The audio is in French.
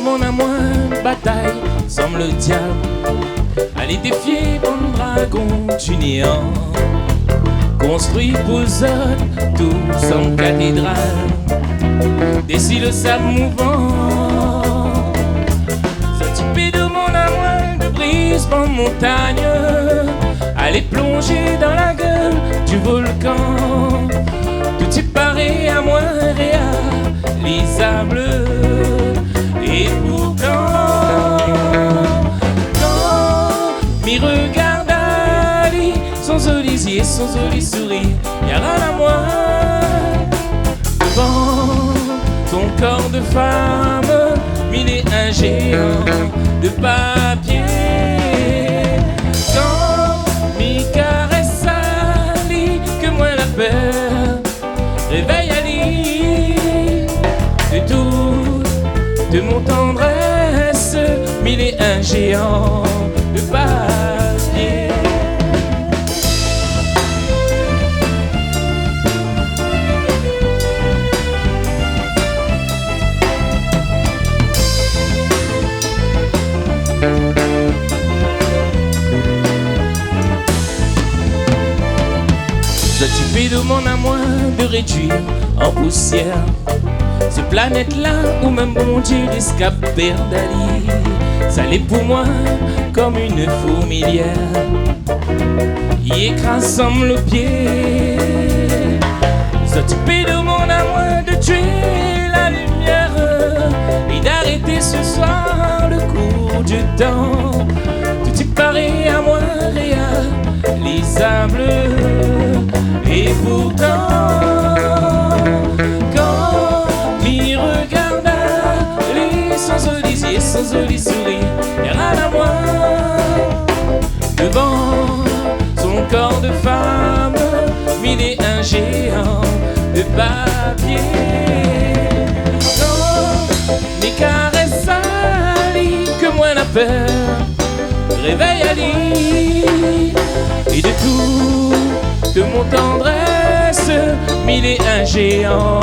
mon amour, bataille, semble le diable. Allez défier mon dragon du néant, construit pour eux tout sans cathédrale. D'ici le sable mouvant, s'occuper de mon amour, de brise en montagne. Allez plonger dans la gueule du volcan. Tout y paraît à moi réalisable. Et pourtant, quand m'y regarde Ali, son joli yeux, son joli sourire, y'a rien à moi. Devant ton corps de femme, mille et un géant de papier. Quand m'y caresse Ali, que moi la peur réveille Ali de tout, de mon tendresse, mille et un géant de papier. S'occuper de mon amour, de réduire en poussière ce planète-là où même bon Dieu l'escapé d'Ali. Ça l'est pour moi comme une fourmilière, y écrase comme le pied. S'occuper de mon amour, de tuer la lumière et d'arrêter ce soir le cours du temps. Tout y paraît à moi réalisable. Et pourtant, quand m'y regarde Ali, sans joli yeux, sans joli sourire, y'a rien à moi. Devant son corps de femme, mille et un géant de papier. Quand m'y caresse Ali, que moi la peur réveille Ali. Et de tout, de mon tendresse, mille et un géant.